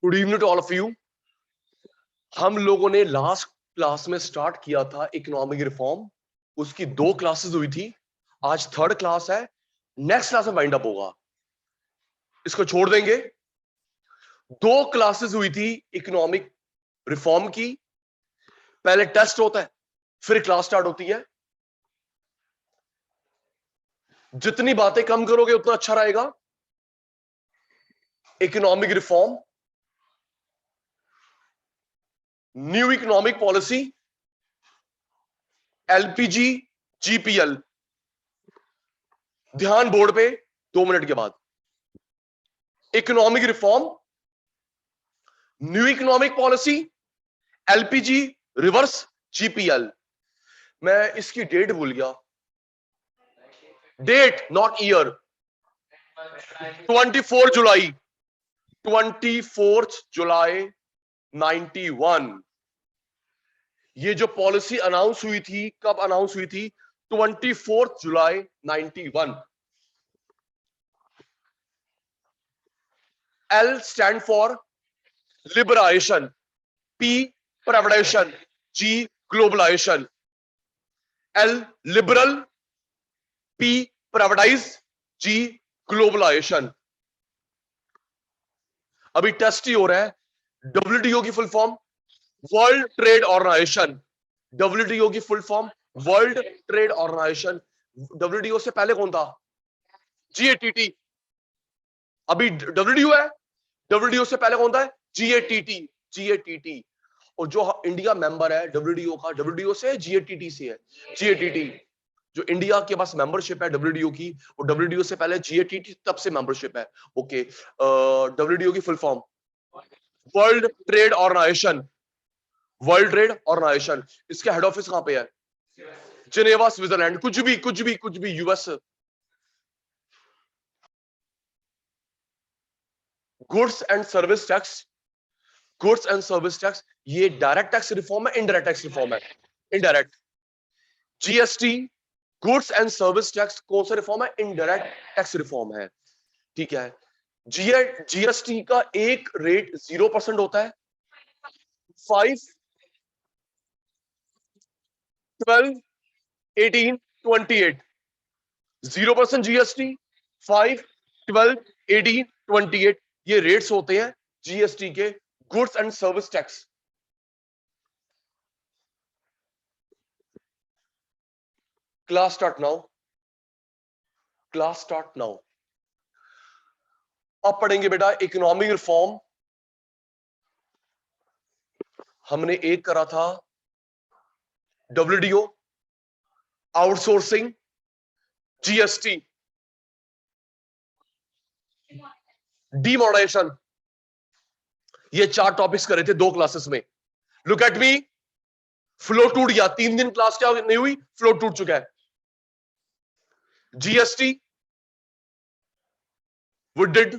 Good evening to all of you. हम लोगों ने लास्ट क्लास में स्टार्ट किया था इकोनॉमिक रिफॉर्म, उसकी 2 क्लासेस हुई थी। आज 3rd क्लास है, नेक्स्ट क्लास में वाइंड अप होगा, इसको छोड़ देंगे। 2 क्लासेस हुई थी इकोनॉमिक रिफॉर्म की, पहले टेस्ट होता है फिर क्लास स्टार्ट होती है। जितनी बातें कम करोगे उतना अच्छा रहेगा। Economic reform, new economic policy, LPG, GPL. ध्यान बोर्ड पे 2 मिनट के बाद। Economic reform, new economic policy, LPG, reverse, GPL. मैं इसकी डेट भूल गया, डेट नॉट ईयर। 24 जुलाई 24 जुलाई 91। ये जो पॉलिसी अनाउंस हुई थी, कब अनाउंस हुई थी? 24 जुलाई 91। L stand for liberalisation, P privatisation, G globalisation. L liberal, P privatise, G globalisation. अभी टेस्ट ही हो रहा है। डब्ल्यूटीओ की full form world trade organisation. WTO की full form world trade organisation. WTO से पहले कौन था? जीएटीटी। अभी डब्ल्यूटीओ है, डब्ल्यूटीओ से पहले कौन था? जीएटीटी। जीएटीटी। और जो इंडिया मेंबर है डब्ल्यूटीओ का, डब्ल्यूटीओ से जीएटीटी से है। जीएटीटी जो इंडिया के पास मेंबरशिप है डब्ल्यूटीओ की, और डब्ल्यूटीओ से पहले जीएटीटी तब से मेंबरशिप है। ओके, डब्ल्यूटीओ की full form world trade organization. World trade organization, इसका हेड ऑफिस कहां पे है? Geneva, Switzerland. कुछ भी US. Goods and service tax, goods and service tax, ये डायरेक्ट टैक्स रिफॉर्म है, इनडायरेक्ट टैक्स रिफॉर्म है? Indirect. GST, goods and service tax, कौन सा रिफॉर्म है? इनडायरेक्ट टैक्स रिफॉर्म है। ठीक है। जीएसटी का एक रेट 0% होता है। 5, 12, 18, 28। 0% जीएसटी, 5, 12, 18, 28, ये रेट्स होते हैं जीएसटी के, goods and service tax. Class start now, class start now. अब पढ़ेंगे बेटा इकोनॉमिक रिफॉर्म। हमने एक करा था डब्ल्यूटीओ, आउटसोर्सिंग, जीएसटी, डीमोनेटाइजेशन। ये 4 टॉपिक्स करे थे 2 क्लासेस में। लुक एट मी, फ्लो टूट गया। 3 दिन क्लास क्या नहीं हुई, फ्लो टूट चुका है। GST we did,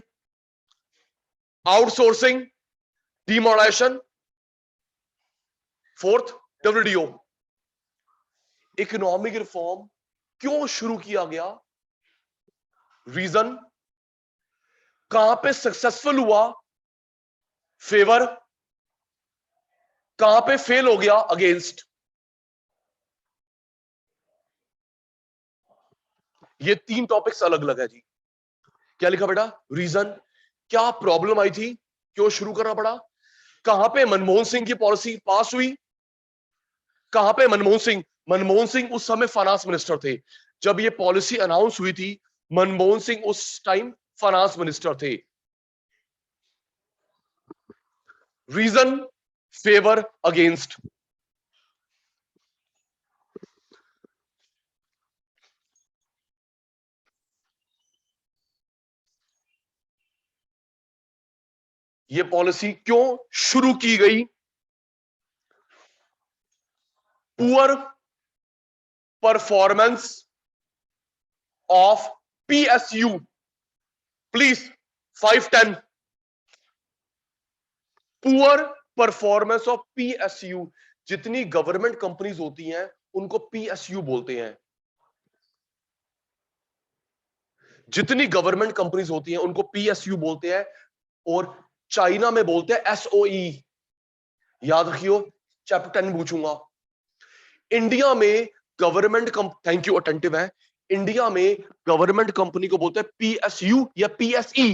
outsourcing, demonetization, 4th WTO. Economic reform क्यों शुरू किया गया? रीजन, कहां पे सक्सेसफुल हुआ? फेवर, कहां पे फेल हो गया? अगेंस्ट। ये 3 टॉपिक्स अलग अलग है जी। क्या लिखा बेटा? रीजन, क्या प्रॉब्लम आई थी, क्यों शुरू करना पड़ा? कहां पे मनमोहन सिंह की पॉलिसी पास हुई? कहां पे मनमोहन सिंह उस समय फाइनेंस मिनिस्टर थे जब ये पॉलिसी अनाउंस हुई थी। मनमोहन सिंह उस टाइम फाइनेंस मिनिस्टर थे। Reason, favour, against. ये पॉलिसी क्यों शुरू की गई? Poor performance of PSU, please 510। Poor performance of PSU. जितनी गवर्नमेंट कंपनीज होती हैं उनको पीएसयू बोलते हैं। जितनी गवर्नमेंट कंपनीज होती हैं उनको पीएसयू बोलते हैं। और चाइना में बोलते हैं SOE, याद रखियो, चैप्टर 10 पूछूंगा। इंडिया में गवर्नमेंट थैंक यू अटेंटिव है, इंडिया में गवर्नमेंट कंपनी को बोलते हैं PSU या PSE,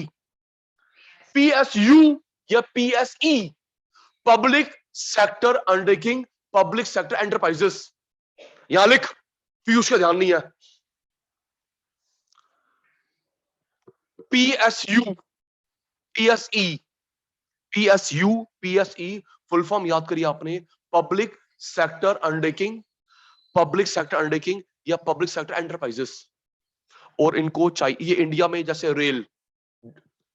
PSU या PSE, public sector undertaking, public sector enterprises. यहां लिख, पीयूष का ध्यान नहीं है। PSU, PSE, PSU, PSE full form याद करिए आपने, public sector undertaking, public sector undertaking या पब्लिक सेक्टर एंटरप्राइजेस। और इनको चाहिए, ये इंडिया में जैसे rail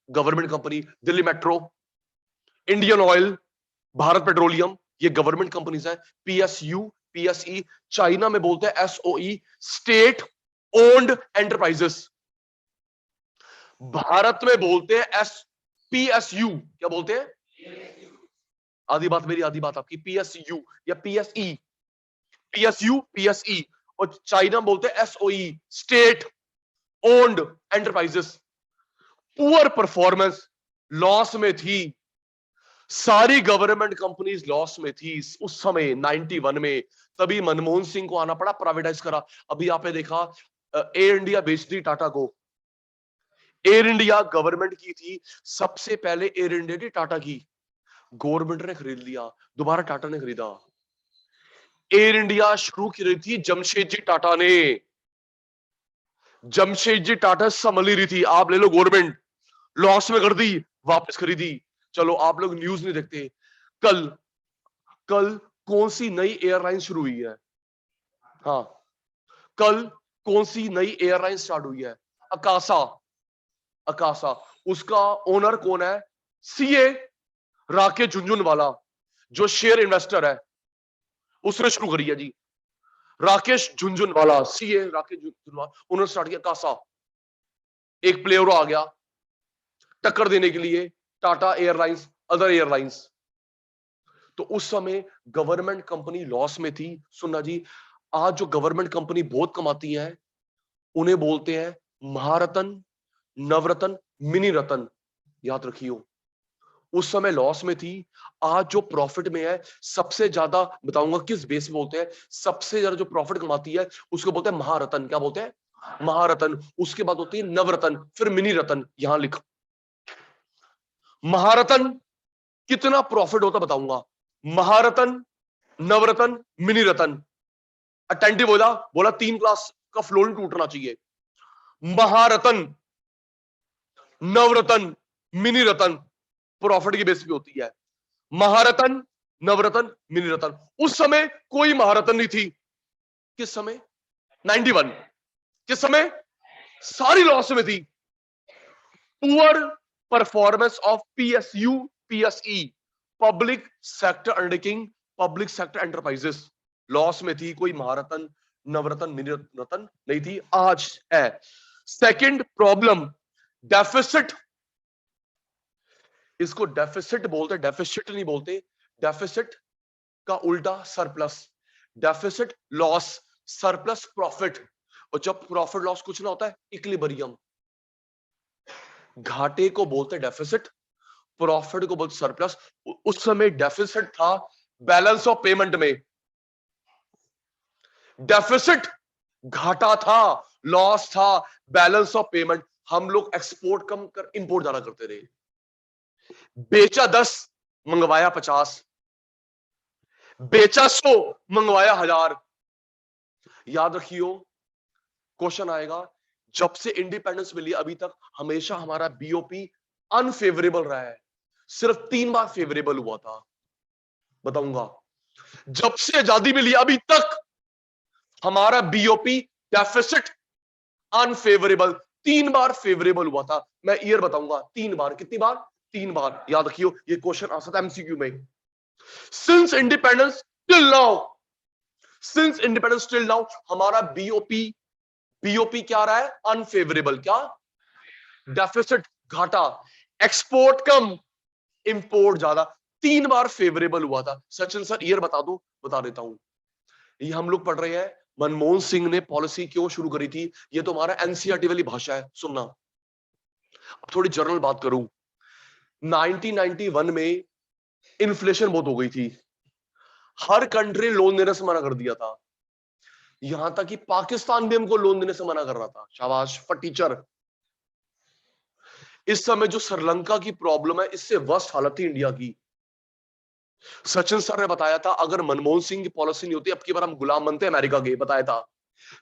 government company, Delhi metro, Indian oil, Bharat petroleum, ये गवर्नमेंट कंपनीज है। PSU, PSE, चाइना में बोलते हैं SOE, state owned enterprises. Bharat में बोलते हैं PSU, क्या बोलते हैं? आधी बात मेरी आधी बात आपकी। PSU या PSE, PSU, PSE, और चाइना में बोलते हैं SOE, state owned enterprises. Poor performance, loss में थी, सारी गवर्नमेंट कंपनीज लॉस में थी उस समय 91 में, तभी मनमोहन सिंह को आना पड़ा, प्राइवेटाइज करा। अभी आपने देखा एयर इंडिया बेच दी टाटा को। एयर इंडिया गवर्नमेंट की थी, सबसे पहले एयर इंडिया ने टाटा की, गवर्नमेंट ने खरीद लिया, दोबारा टाटा ने खरीदा। एयर इंडिया शुरू की रही थी जमशेदजी टाटा ने, जमशेदजी टाटा संभाली रही थी, आप ले लो गवर्नमेंट, लॉस में कर दी, वापस खरीदी। चलो आप लोग न्यूज नहीं देखते, कल कल कौन सी नई एयरलाइन शुरू हुई है? हाँ, कल कौन सी नई एयरलाइन स्टार्ट हुई है? अकाशा, अकाशा। उसका ओनर कौन है? CA राकेश झुनझुनवाला, जो शेयर इन्वेस्टर है, उसने शुरू करी है जी। राकेश झुनझुनवाला, CA राकेश झुनझुनवाला, उन्होंने स्टार्ट किया अकाशा। एक प्लेयर आ गया टक्कर देने के लिए टाटा एयरलाइंस, अदर एयरलाइंस। तो उस समय गवर्नमेंट कंपनी लॉस में थी। सुनना जी, आज जो गवर्नमेंट कंपनी बहुत कमाती है उन्हें बोलते हैं महारत्न, नवरत्न, मिनी रत्न, याद रखियो। उस समय लॉस में थी, आज जो प्रॉफिट में है, सबसे ज्यादा बताऊंगा किस बेस पे बोलते हैं, सबसे ज्यादा जो प्रॉफिट कमाती है उसको बोलते हैं महारत्न। क्या बोलते हैं? महारत्न। उसके बाद होती है नवरत्न, फिर मिनी रत्न। यहां लिख, महारत्न कितना प्रॉफिट होता बताऊंगा, महारत्न, नवरत्न, मिनी रत्न। अटेंटिव बोला, बोला 3 क्लास का फ्लो नहीं टूटना चाहिए। महारत्न, नवरत्न, मिनी रत्न प्रॉफिट की बेस पे होती है। महारत्न, नवरत्न, मिनी रत्न। उस समय कोई महारत्न नहीं थी। किस समय? 91। किस समय? सारी लॉस में थी। Poor performance of PSU, PSE, public sector undertaking, public sector enterprises, loss में थी, कोई महारत्न, नवरत्न, मिनी रत्न नहीं थी, आज है। Second problem, deficit. इसको डेफिसिट बोलते, डेफिसिट नहीं बोलते, डेफिसिट का उल्टा surplus, deficit loss, surplus profit. और जब प्रॉफिट लॉस कुछ ना होता है, इक्विलिब्रियम। घाटे को बोलते डेफिसिट, प्रॉफिट को बोलते सरप्लस। उस समय डेफिसिट था बैलेंस ऑफ पेमेंट में, डेफिसिट घाटा था, लॉस था बैलेंस ऑफ पेमेंट। हम लोग एक्सपोर्ट कम कर इंपोर्ट ज्यादा करते रहे। बेचा 10, मंगवाया 50, बेचा 100, मंगवाया 1000। याद रखियो, क्वेश्चन आएगा, जब से इंडिपेंडेंस मिली अभी तक हमेशा हमारा BOP अनफेवरेबल रहा है, सिर्फ 3 बार फेवरेबल हुआ था। बताऊंगा, जब से आजादी मिली अभी तक हमारा BOP डेफिसिट अनफेवरेबल 3 बार फेवरेबल हुआ था। मैं ईयर बताऊंगा, 3 बार। कितनी बार? 3 बार। याद रखियो, ये क्वेश्चन आ सकता है MCQ में। Since independence till now, since independence till now हमारा BOP क्या रहा है? अनफेवरेबल। क्या? डेफिसिट, घाटा। एक्सपोर्ट कम, इंपोर्ट ज्यादा। 3 बार फेवरेबल हुआ था। सचिन सर ईयर बता दो, बता देता हूं। ये हम लोग पढ़ रहे हैं, मनमोहन सिंह ने पॉलिसी क्यों शुरू करी थी। ये तो हमारा NCERT वाली भाषा है, सुनना। अब थोड़ी जनरल बात करूं, 1991 में इन्फ्लेशन बहुत हो गई थी, हर कंट्री लोन देने से मना कर दिया था, यहां तक कि पाकिस्तान भी हमको लोन देने से मना कर रहा था। शाबाश फॉर टीचर। इस समय जो श्रीलंका की प्रॉब्लम है, इससे वर्स्ट हालत थी इंडिया की। सचिन सर ने बताया था, अगर मनमोहन सिंह की पॉलिसी नहीं होती, अब की बार हम गुलाम बनते अमेरिका के, बताया था।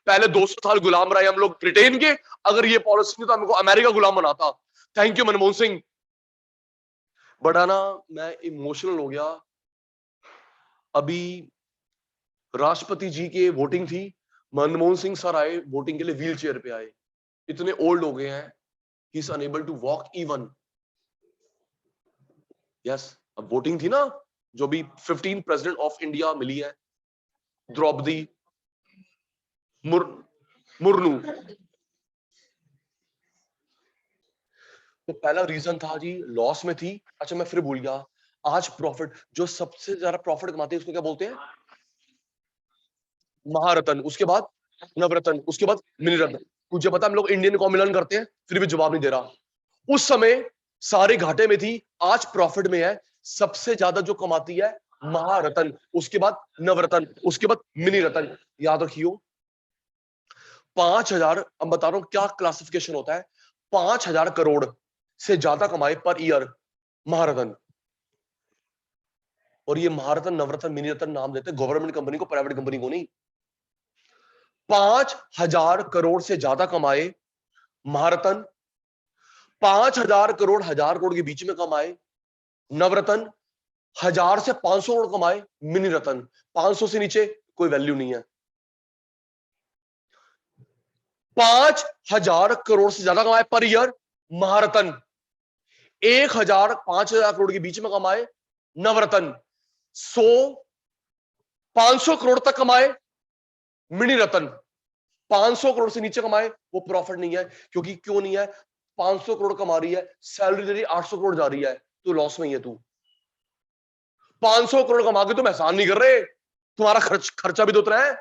पहले 200 साल गुलाम रहे हम लोग ब्रिटेन के, अगर ये पॉलिसी नहीं तो हमको अमेरिका गुलाम बनाता। Thank you Manmohan Singh. बड़ा ना मैं इमोशनल हो गया, अभी राष्ट्रपति जी की वोटिंग थी, मनमोहन सिंह सर आए वोटिंग के लिए, व्हील चेयर पे आए, इतने ओल्ड हो गए हैं, he is unable to walk even. Yes, अब वोटिंग थी ना, जो भी 15 प्रेसिडेंट ऑफ इंडिया मिली है, द्रौपदी मुर्मू। तो पहला रीजन था जी, लॉस में थी। अच्छा मैं फिर भूल गया, आज प्रॉफिट, जो सबसे ज्यादा प्रॉफिट कमाते हैं उसको क्या बोलते हैं? महारत्न। उसके बाद नवरत्न, उसके बाद मिनी रत्न। तुझे पता हम लोग इंडियन कॉम्बिनेशन करते हैं, फिर भी जवाब नहीं दे रहा। उस समय सारे घाटे में थी, आज प्रॉफिट में है। सबसे ज्यादा जो कमाती है महारत्न, उसके बाद नवरत्न, उसके बाद मिनी रत्न। याद रखियो, 5,000, अब बता रहा हूं क्या क्लासिफिकेशन होता है। 5,000 करोड़ से ज्यादा कमाए पर ईयर महारत्न। और ये महारत्न, नवरत्न, मिनी रत्न नाम देते हैं गवर्नमेंट कंपनी को, प्राइवेट कंपनी को नहीं। 5,000 करोड़ से ज्यादा कमाए महारत्न, 5,000 करोड़, 1,000 करोड़ के बीच में कमाए नवरत्न, 1,000 से 500 करोड़ कमाए मिनी रत्न। 500 से नीचे कोई वैल्यू नहीं है। 5,000 करोड़ से ज्यादा कमाए पर ईयर महारत्न, 1,000 5,000 करोड़ के बीच में कमाए नवरत्न, 100 500 करोड़ तक कमाए मिनी रत्न। 500 करोड़ से नीचे कमाए वो प्रॉफिट नहीं है। क्योंकि क्यों नहीं है? 500 करोड़ कमा रही है, सैलरी तेरी 800 करोड़ जा रही है, तो लॉस में ही है तू। 500 करोड़ कमा के तुम एहसान नहीं कर रहे, तुम्हारा खर्चा भी तो उतना है।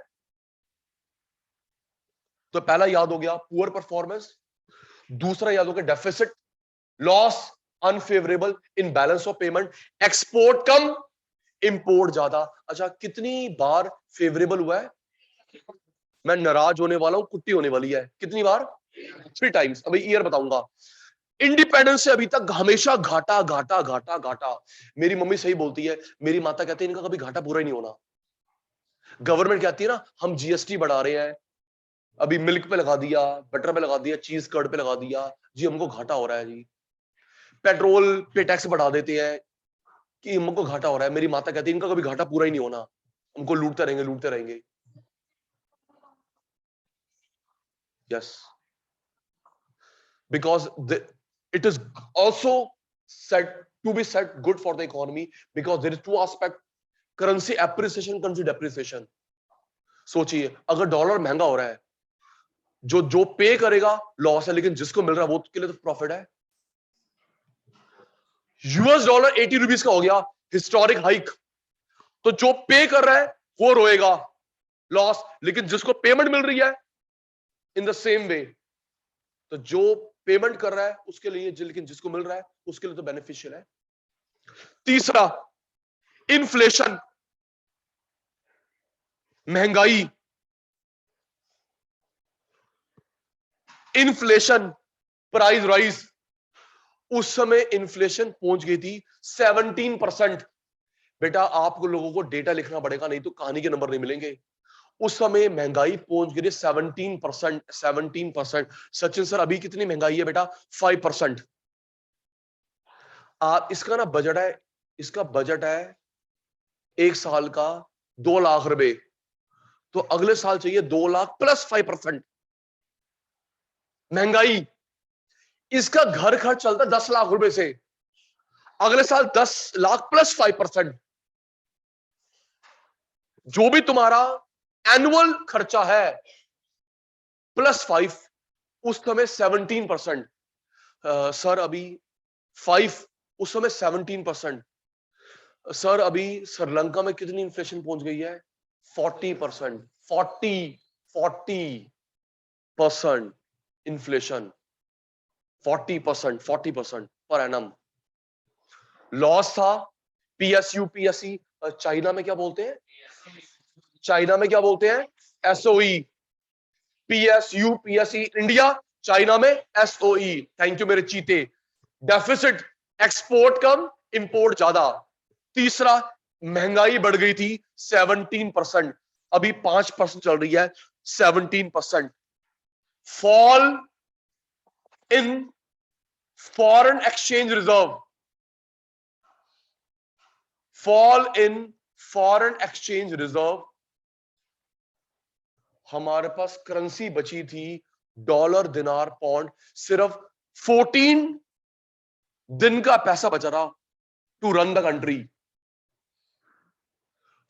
तो पहला याद हो गया पुअर परफॉर्मेंस, दूसरा याद हो गया deficit, loss, unfavourable in balance of payment, export come import ज्यादा। अच्छा कितनी बार फेवरेबल हुआ है? मैं नाराज होने वाला हूं, कुट्टी होने वाली है। कितनी बार? 3 टाइम्स। अभी ईयर बताऊंगा। इंडिपेंडेंस से अभी तक हमेशा घाटा घाटा घाटा घाटा। मेरी मम्मी सही बोलती है, मेरी माता कहती है इनका कभी घाटा पूरा ही नहीं होना। गवर्नमेंट कहती है ना हम जीएसटी बढ़ा रहे हैं, अभी मिल्क पे लगा दिया, बटर पे लगा दिया, चीज कर्ड पे लगा दिया, जी हमको घाटा हो रहा है जी। पेट्रोल पे टैक्स बढ़ा देते हैं कि हमको घाटा हो रहा है। मेरी माता कहती है इनका कभी घाटा पूरा ही नहीं होना, हमको लूटते रहेंगे लूटते रहेंगे। Yes, because it is also said to be said good for the economy, because there is two aspect, currency appreciation, currency depreciation। सोचिए अगर डॉलर महंगा हो रहा है, जो जो पे करेगा लॉस है, लेकिन जिसको मिल रहा है वो के लिए तो प्रॉफिट है। यूएस डॉलर 80 रुपीज का हो गया, हिस्टोरिक हाइक, तो जो पे कर रहा है वो रोएगा लॉस, लेकिन जिसको पेमेंट मिल रही है इन द सेम वे, तो जो पेमेंट कर रहा है उसके लिए, लेकिन जिसको मिल रहा है उसके लिए तो बेनिफिशियल है। तीसरा, इन्फ्लेशन, महंगाई, इन्फ्लेशन, प्राइस राइज। उस समय इन्फ्लेशन पहुंच गई थी 17%। बेटा आपको लोगों को डेटा लिखना पड़ेगा, नहीं तो कहानी के नंबर नहीं मिलेंगे। उस समय महंगाई पहुंच गई 17%। 17%। सचिन सर अभी कितनी महंगाई है बेटा? 5%। आप इसका ना बजट है, इसका बजट है 1 साल का 2 लाख रुपए, तो अगले साल चाहिए 2 लाख प्लस 5% महंगाई। इसका घर खर्च चलता 10 लाख रुपए से, अगले साल 10 लाख प्लस 5%। जो भी तुम्हारा एनुअल खर्चा है प्लस 5, उस समय 17%। सर अभी 5, उस समय 17%। सर अभी श्रीलंका में कितनी इन्फ्लेशन पहुंच गई है? 40%। 40% इन्फ्लेशन, 40% पर एनम। लॉस था, पीएसयू पीएसई, चाइना में क्या बोलते हैं, चाइना में क्या बोलते हैं, SOE, PSU PSE India, China में एसओई। थैंक यू मेरे चीते। डेफिसिट, एक्सपोर्ट कम इंपोर्ट ज्यादा। तीसरा, महंगाई बढ़ गई थी 17%, अभी 5% चल रही है, 17%। Fall in foreign exchange reserve, fall in foreign exchange reserve, हमारे पास करेंसी बची थी डॉलर, दिनार, पौंड, सिर्फ 14 दिन का पैसा बचा था to run the country.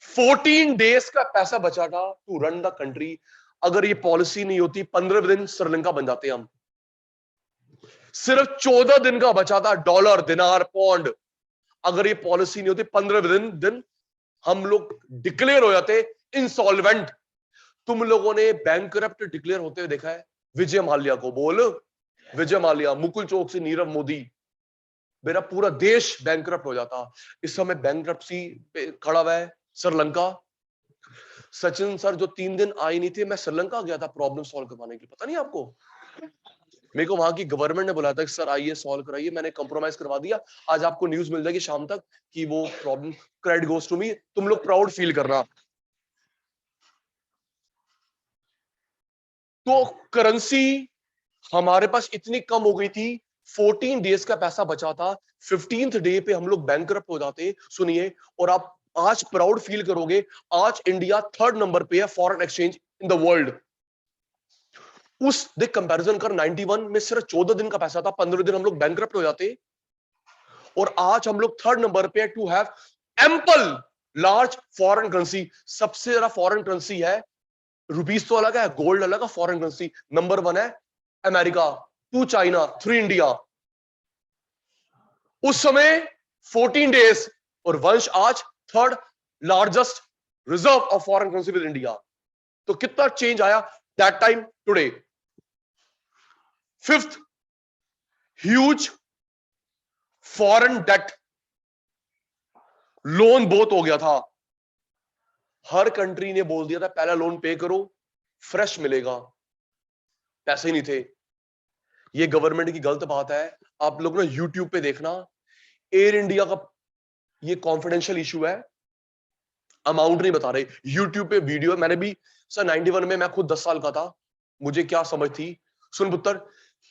14 days का पैसा बचा था टू रन द कंट्री। अगर ये पॉलिसी नहीं होती 15 दिन श्रीलंका बन जाते हम। सिर्फ 14 दिन का बचा था डॉलर, दिनार, पौंड। अगर ये पॉलिसी नहीं होती 15 दिन हम लोग डिक्लेयर हो जाते इंसॉल्वेंट। तुम लोगों ने बैंकरप्ट डिक्लेयर होते हुए देखा है विजय माल्या को? बोल, विजय माल्या, मुकुल चौक से नीरव मोदी, मेरा पूरा देश बैंकरप्ट हो जाता। इस समय बैंकरप्सी पे खड़ा हुआ है श्रीलंका। सचिन सर जो 3 दिन आए नहीं थे, मैं श्रीलंका गया था प्रॉब्लम सॉल्व करवाने के लिए, पता नहीं आपको? मेरे को वहां की गवर्नमेंट ने बुलाया था कि सर आइए सॉल्व कराइए, मैंने कंप्रोमाइज करवा दिया। आज आपको न्यूज मिल जाएगी शाम तक कि वो problem, credit goes to me, तुम लोग प्राउड फील करना। तो करेंसी हमारे पास इतनी कम हो गई थी, 14 डेज का पैसा बचा था, 15th डे पे हम लोग बैंकरप्ट हो जाते। सुनिए, और आप आज प्राउड फील करोगे, आज इंडिया 3rd नंबर पे है foreign exchange in the world. उस देख कंपैरिजन कर, 91 में सिर्फ 14 दिन का पैसा था, 15 दिन हम लोग बैंकरप्ट हो जाते, और आज हम लोग 3rd नंबर पे to have ample large foreign currency. सबसे ज्यादा फॉरेन करेंसी है, रुपीस तो अलग है, गोल्ड अलग है, फॉरेन करेंसी नंबर 1 है अमेरिका, 2 चाइना, 3 इंडिया। उस समय 14 डेज, और वंश आज 3rd largest reserve of foreign currency with India. तो कितना चेंज आया that time today. 5th, huge foreign debt, loan बहुत हो गया था। हर कंट्री ने बोल दिया था पहला लोन पे करो, फ्रेश मिलेगा, पैसे नहीं थे। ये गवर्नमेंट की गलत बात है। आप लोग ना यूट्यूब पे देखना, एयर इंडिया का ये कॉन्फिडेंशियल इशू है, अमाउंट नहीं बता रहे। यूट्यूब पे वीडियो, मैंने भी सर 91 में, मैं खुद 10 साल का था, मुझे क्या समझ थी। सुन पुत्र,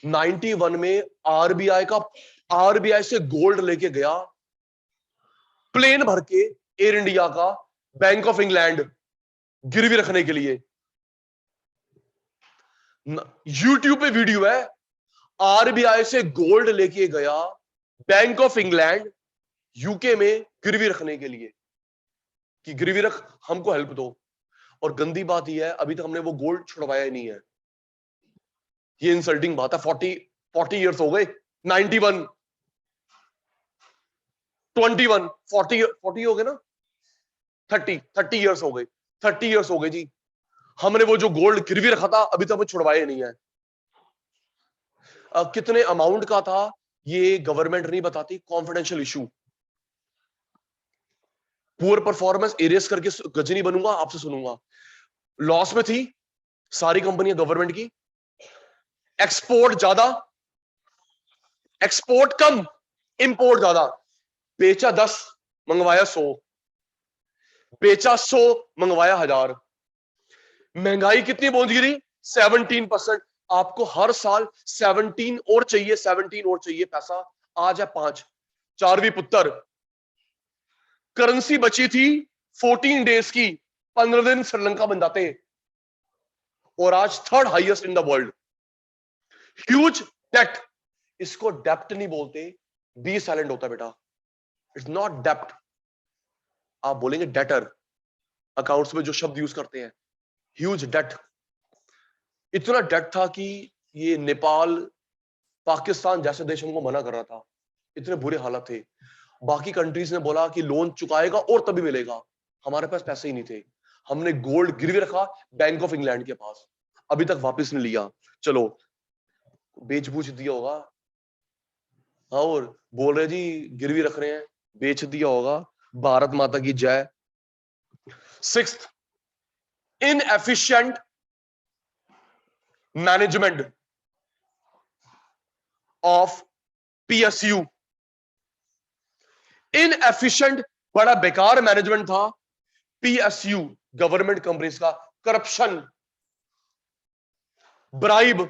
91 में आरबीआई से गोल्ड लेके गया प्लेन भर के एयर इंडिया का, बैंक ऑफ इंग्लैंड गिरवी रखने के लिए। यूट्यूब पे वीडियो है, आरबीआई से गोल्ड लेके गया बैंक ऑफ इंग्लैंड यूके में गिरवी रखने के लिए, कि गिरवी रख, हमको हेल्प दो। और गंदी बात यह है, अभी तक हमने वो गोल्ड छुड़वाया ही नहीं है। ये इंसल्टिंग बात है। 40 इयर्स हो गए, 91, 21, 40 हो गए ना, 30 इयर्स हो गए, 30 इयर्स हो गए जी। हमने वो जो गोल्ड गिरवी रखा था अभी तक हमें छुड़वाया नहीं है। कितने अमाउंट का था ये गवर्नमेंट नहीं बताती, confidential issue. Poor performance areas करके गजनी बनूंगा, आपसे सुनूंगा। लॉस में थी सारी कंपनियां गवर्नमेंट की, एक्सपोर्ट ज्यादा, एक्सपोर्ट कम, इंपोर्ट ज्यादा। बेचा 10, मंगवाया 100, बेचा 100, मंगवाया 1000। महंगाई कितनी पहुंच गिरी? 17%। आपको हर साल 17 और चाहिए, 17 और चाहिए पैसा, आज है 5। 4वीं पुत्र, करेंसी बची थी 14 डेज की, 15 दिन श्रीलंका बन जाते, और आज 3rd highest in the world. Huge debt, इसको डेप्ट नहीं बोलते, बी साइलेंट होता है बेटा, इट्स नॉट डेप्ट। आप बोलेंगे डेटर, अकाउंट्स में जो शब्द यूज करते हैं, ह्यूज डेट। इतना डेट था कि ये नेपाल, पाकिस्तान जैसे देश हमको मना कर रहा था, इतने बुरे हालत थे। बाकी कंट्रीज ने बोला कि लोन चुकाएगा और तभी मिलेगा, हमारे पास पैसे ही नहीं थे। हमने गोल्ड गिरवी रखा बैंक ऑफ इंग्लैंड के पास, अभी तक वापस नहीं लिया। चलो बेच बूझ दिया होगा, हाँ, और बोल रहे जी गिरवी रख रहे हैं, बेच दिया होगा। भारत माता की जय। Sixth, inefficient management of PSU. Inefficient, बड़ा बेकार मैनेजमेंट था पीएसयू गवर्नमेंट कंपनीज का। Corruption, bribe.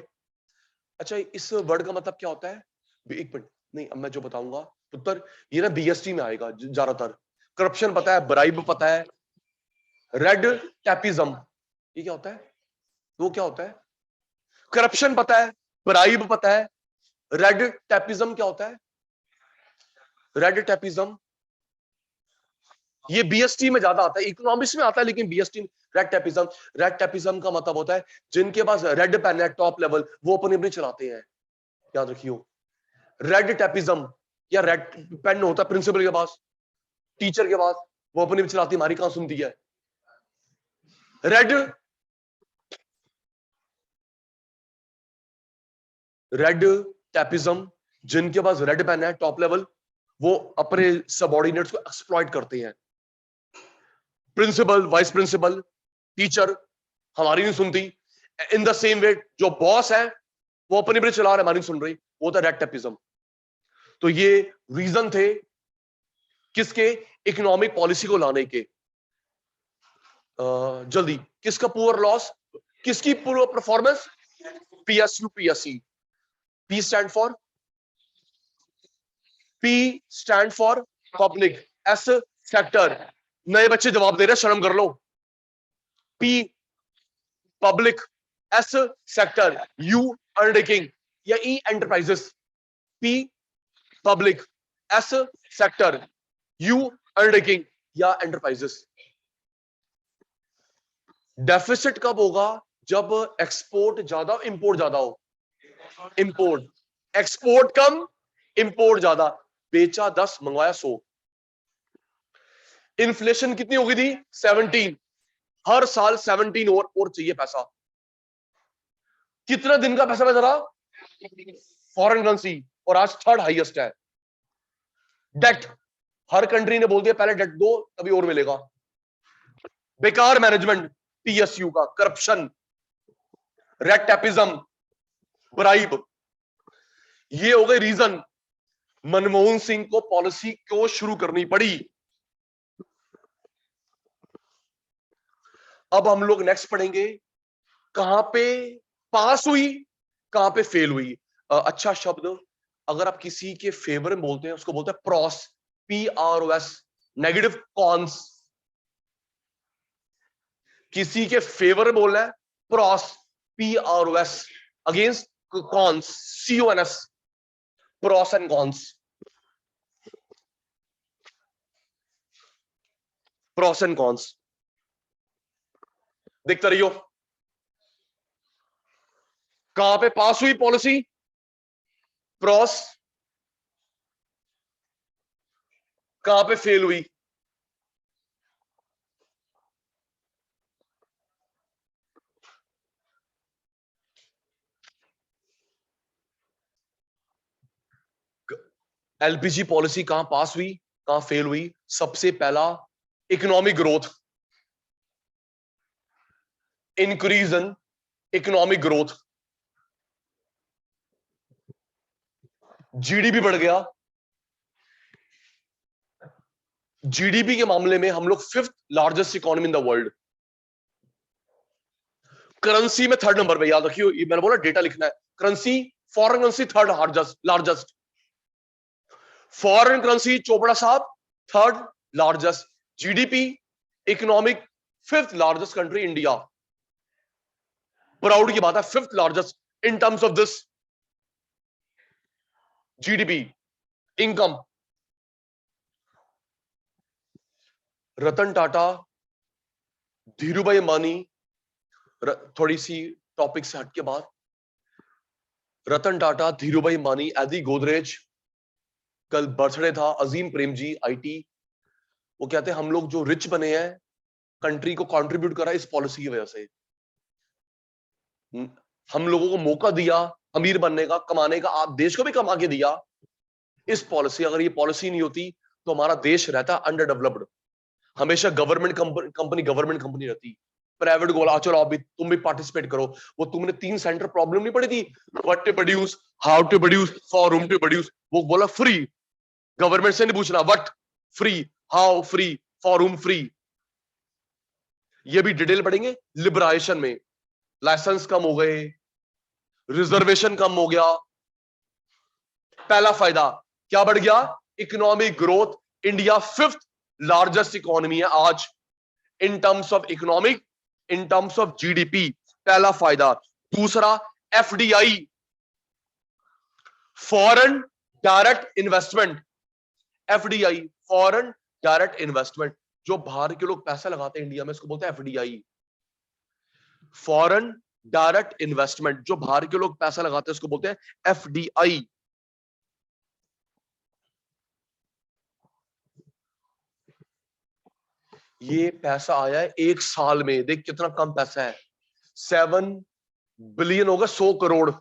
अच्छा, इस वर्ड का मतलब क्या होता है? एक मिनट, नहीं अब मैं जो बताऊंगा उत्तर, ये ना बीएसटी में आएगा ज्यादातर। करप्शन पता है, ब्राइब पता है, रेड टैपिज्म ये क्या होता है? वो क्या होता है? करप्शन पता है, ब्राइब पता है, रेड टैपिज्म क्या होता है? रेड टैपिज्म ये बीएसटी में ज्यादा आता है, इकोनॉमिक्स में आता है लेकिन बीएसटी में। रेड टैपिज्म का मतलब होता है जिनके पास रेड पेन है टॉप लेवल, वो अपनी अपनी चलाते हैं। याद रखियो, रेड टैपिज्म या रेड पेन होता है प्रिंसिपल के पास, टीचर के पास, वो अपनी भी चलाती, हमारी कहां सुनती है। रेड टैपिज्म, जिनके पास रेड पेन है टॉप लेवल, वो अपने सबऑर्डिनेट्स को एक्सप्लॉइट करते हैं। प्रिंसिपल, वाइस प्रिंसिपल, टीचर हमारी नहीं सुनती। इन द सेम वे जो बॉस है वो अपनी अपनी चला रहा है, हमारी नहीं सुन रही, वो था रेड टैपिज्म। तो ये रीजन थे किसके? इकोनॉमिक पॉलिसी को लाने के। जल्दी, किसका पुअर लॉस, किसकी poor performance? PSU, PSC. P stand for, P stand for public, S sector. नए बच्चे जवाब दे रहे हैं, शर्म कर लो। P public, S sector, U undertaking या E enterprises. P public, S sector, U undertaking या एंटरप्राइजेस। डेफिसिट कब होगा? जब एक्सपोर्ट ज्यादा, इंपोर्ट ज्यादा हो। इंपोर्ट, एक्सपोर्ट कम, इंपोर्ट ज्यादा। बेचा 10, मंगवाया 100। इन्फ्लेशन कितनी हो गई थी? 17। हर साल 17 और चाहिए पैसा। कितना दिन का पैसा बचा रहा? फॉरेन करेंसी, और आज थर्ड हाईएस्ट है। डेट, हर कंट्री ने बोल दिया पहले डेट दो तभी और मिलेगा। बेकार मैनेजमेंट पीएसयू का, करप्शन, रेड टैपिज्म, ब्राइब, ये हो गए रीजन मनमोहन सिंह को पॉलिसी क्यों शुरू करनी पड़ी। अब हम लोग नेक्स्ट पढ़ेंगे कहां पे पास हुई, कहां पे फेल हुई। अच्छा शब्द अगर आप किसी के फेवर में बोलते हैं उसको बोलते हैं प्रॉस, PROS, नेगेटिव कॉन्स। किसी के फेवर में बोलना है pros, PROS, against cons, CONS, pros and cons. Pros and cons देखते रहियो। कहां पे पास हुई पॉलिसी? प्रॉस। कहां पे फेल हुई? एलपीजी पॉलिसी कहां पास हुई, कहां फेल हुई? सबसे पहला, economic growth, increase in economic growth, GDP बढ़ गया। जीडीपी के मामले में हम लोग 5th largest economy in the world. Currency में 3rd नंबर पे, याद रखियो, ये मैंने बोला डेटा लिखना है। Currency, foreign currency 3rd largest. Foreign currency Chopra साहब 3rd largest. GDP, economic 5th largest country India. Proud की बात है, 5th largest in terms of this GDP, income. Ratan Tata, Dhirubhai Ambani, थोड़ी सी टॉपिक से हट के बात। रतन टाटा, धीरूभाई अंबानी, एडी गोदरेज, कल बर्थडे था अजीम प्रेमजी, आईटी। वो कहते हैं हम लोग जो रिच बने हैं, कंट्री को कंट्रीब्यूट करा इस पॉलिसी की वजह से। हम लोगों को मौका दिया अमीर बनने का, कमाने का, आप देश को भी कमा के दिया इस पॉलिसी। अगर ये पॉलिसी नहीं होती तो हमारा देश रहता अंडर डेवलप्ड। हमेशा गवर्नमेंट कंपनी रहती, प्राइवेट को बोला चलो अभी तुम भी पार्टिसिपेट करो। वो तुमने 3 सेंटर प्रॉब्लम नहीं पड़ी थी, what to produce, how to produce, for whom to produce, वो बोला फ्री। गवर्नमेंट से नहीं पूछना what free, how free, for whom free. ये भी डिटेल पढ़ेंगे लिबराइजेशन में। लाइसेंस कम हो गए, रिजर्वेशन कम हो गया। पहला फायदा क्या बढ़ गया? Economic growth. India 5th largest economy है आज इन terms of economic, in terms of GDP. पहला फायदा। दूसरा FDI, foreign direct investment. FDI, foreign direct investment, जो बाहर के लोग पैसा लगाते हैं इंडिया में, इसको बोलते हैं एफडीआई, फॉरेन डायरेक्ट इन्वेस्टमेंट। जो बाहर के लोग पैसा लगाते हैं उसको बोलते हैं एफडीआई। ये पैसा आया है 1 साल में, देख कितना कम पैसा है। 7 बिलियन होगा 100 करोड़,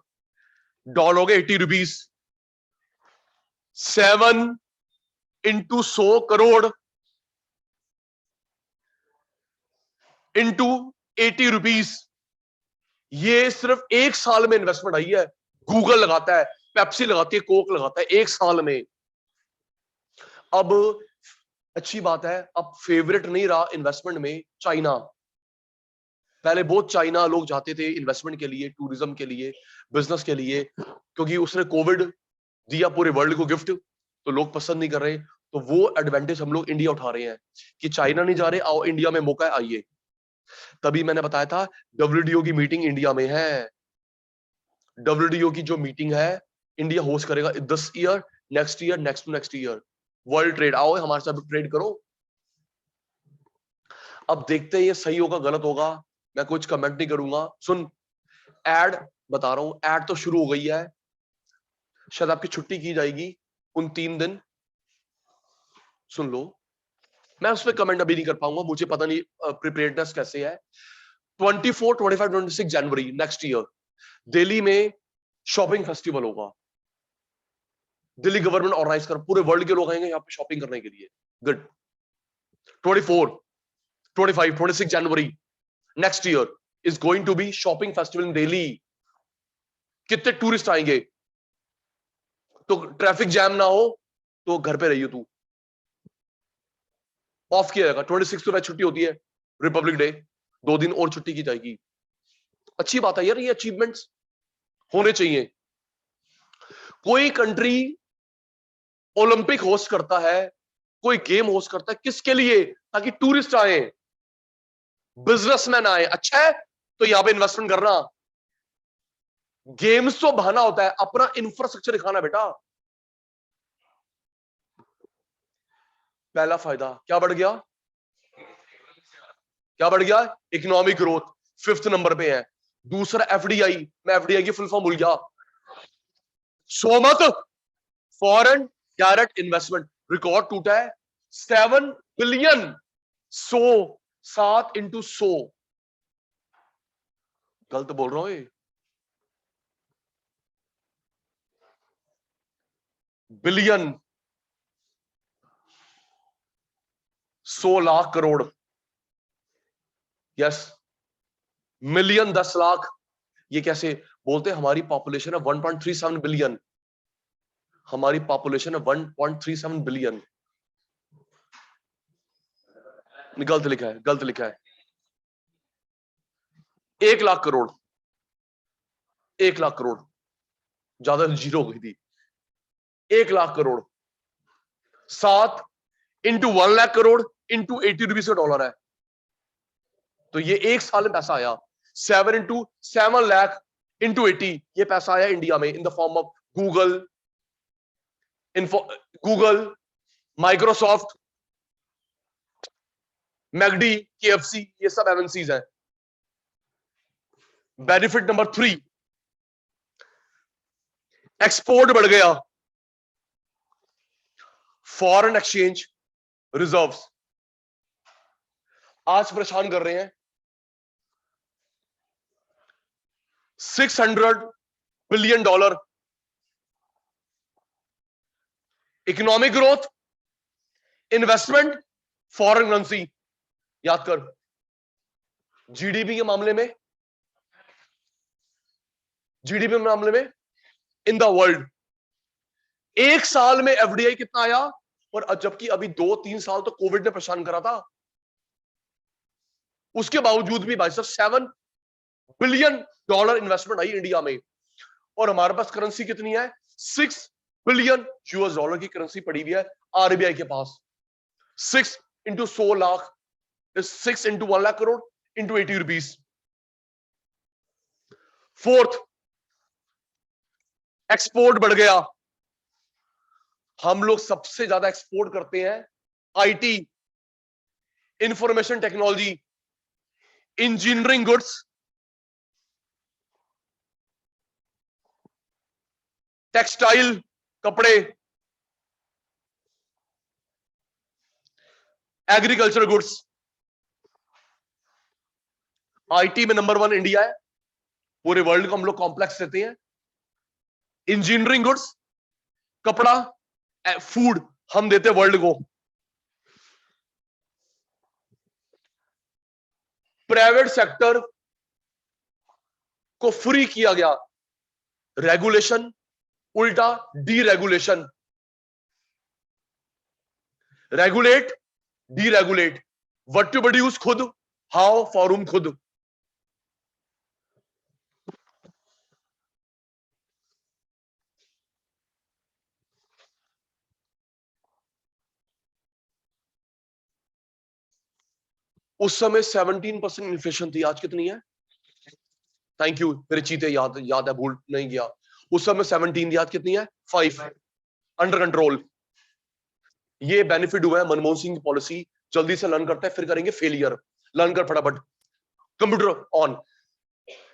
डॉलर हो गए 80 rupees. 7 into 100 crore into 80 rupees, ये सिर्फ 1 साल में इन्वेस्टमेंट आई है। गूगल लगाता है, पेप्सी लगाती है, कोक लगाता है 1 साल में। अब अच्छी बात है, अब फेवरेट नहीं रहा इन्वेस्टमेंट में चाइना। पहले बहुत चाइना लोग जाते थे इन्वेस्टमेंट के लिए, टूरिज्म के लिए, बिजनेस के लिए, क्योंकि उसने कोविड दिया पूरे वर्ल्ड को गिफ्ट, तो लोग पसंद नहीं कर रहे। तो वो एडवांटेज हम लोग इंडिया उठा रहे हैं कि चाइना नहीं जा रहे, आओ इंडिया में मौका है, आइए। तभी मैंने बताया था डब्ल्यूटीओ की मीटिंग इंडिया में है। डब्ल्यूटीओ की जो मीटिंग है इंडिया होस्ट करेगा this year, next year, next to next year. World trade, आओ हमारे साथ ट्रेड करो। अब देखते हैं ये सही होगा गलत होगा, मैं कुछ कमेंट नहीं करूंगा। सुन, एड बता रहा हूं, एड तो शुरू हो गई है, शायद आपकी छुट्टी की जाएगी उन 3 दिन, सुन लो। मैं उस पर कमेंट अभी नहीं कर पाऊंगा, मुझे पता नहीं प्रिपेयर्डनेस कैसे है। 24, 25, 26 जनवरी नेक्स्ट ईयर दिल्ली में शॉपिंग फेस्टिवल होगा। दिल्ली गवर्नमेंट ऑर्गेनाइज कर, पूरे वर्ल्ड के लोग आएंगे यहाँ पे शॉपिंग करने के लिए। Good. 24, 25, 26 January next year is going to be shopping festival in Delhi. कितने टूरिस्ट आएंगे, तो ट्रैफिक जैम ना हो तो घर पे रहिए, तू ऑफ किया जाएगा। 26 को छुट्टी होती है, रिपब्लिक डे, 2 दिन और छुट्टी की जाएगी। अच्छी बात है यार, ये अचीवमेंट्स होने चाहिए। कोई कंट्री ओलंपिक होस्ट करता है, कोई गेम होस्ट करता है, किसके लिए? ताकि टूरिस्ट आए, बिजनेसमैन आए। अच्छा है तो यहां पे इन्वेस्टमेंट करना। गेम्स तो बहाना होता है, अपना इंफ्रास्ट्रक्चर दिखाना बेटा। पहला फायदा क्या बढ़ गया? क्या बढ़ गया? इकोनॉमिक ग्रोथ 5th नंबर पे है। दूसरा एफडीआई, मैं एफडीआई की फुल फॉर्म भूल गया, सो मत, फॉरेन डायरेक्ट इन्वेस्टमेंट। रिकॉर्ड टूटा है 7 बिलियन, 100, 7 इंटू 100, गलत बोल रहा हूं ये, billion 100 lakh crore, yes, million 10 lakh. ये कैसे बोलते हैं? हमारी पॉपुलेशन है 1.37 बिलियन, हमारी पॉपुलेशन है 1.37 बिलियन। गलत लिखा है, गलत लिखा है, 1 लाख करोड़, 1 लाख करोड़, ज्यादा जीरो हो गई थी। 1 lakh crore, 7 into 1 lakh crore into 80 rupees का डॉलर है, तो ये 1 साल में पैसा आया। 7 इंटू 7 लाख इंटू 80, ये पैसा आया इंडिया में in the form of Google, Google, Microsoft, McD, KFC, ये सब एमएनसीज हैं। बेनिफिट नंबर 3, एक्सपोर्ट बढ़ गया, फॉरेन एक्सचेंज रिजर्व्स आज परेशान कर रहे हैं। 600 billion dollar, economic growth investment, foreign currency, याद कर। जीडीपी के मामले में, जीडीपी के मामले में इन द वर्ल्ड एक साल में एफडीआई कितना आया, और जबकि अभी 2-3 साल तो कोविड ने परेशान करा था, उसके बावजूद भी भाई साहब $7 बिलियन इन्वेस्टमेंट आई इंडिया में। और हमारे पास करेंसी कितनी है, $6 बिलियन की करेंसी पड़ी हुई है आरबीआई के पास। 6 into 100 lakh, 6 into 1 lakh crore into 80 rupees. Fourth, export बढ़ गया। हम लोग सबसे ज्यादा एक्सपोर्ट करते हैं IT, information technology, engineering goods, textile, कपड़े, एग्रीकल्चर गुड्स। आईटी में नंबर 1 इंडिया है, पूरे वर्ल्ड को हम लोग कॉम्प्लेक्स देते हैं। इंजीनियरिंग गुड्स, कपड़ा, फूड हम देते हैं वर्ल्ड को। प्राइवेट सेक्टर को फ्री किया गया, रेगुलेशन उल्टा deregulation, regulate deregulate, what to produce खुद, हाउ फॉर रूम खुद। उस समय 17% इन्फ्लेशन थी, आज कितनी है? थैंक यू, मेरे चीते याद है, भूल नहीं गया। उस समय 17 थी, आज कितनी है? 5, अंडर कंट्रोल। ये बेनिफिट हुआ है मनमोहन सिंह की पॉलिसी। जल्दी से लर्न करते हैं, फिर करेंगे फेलियर। लर्न कर फटाफट, कंप्यूटर ऑन।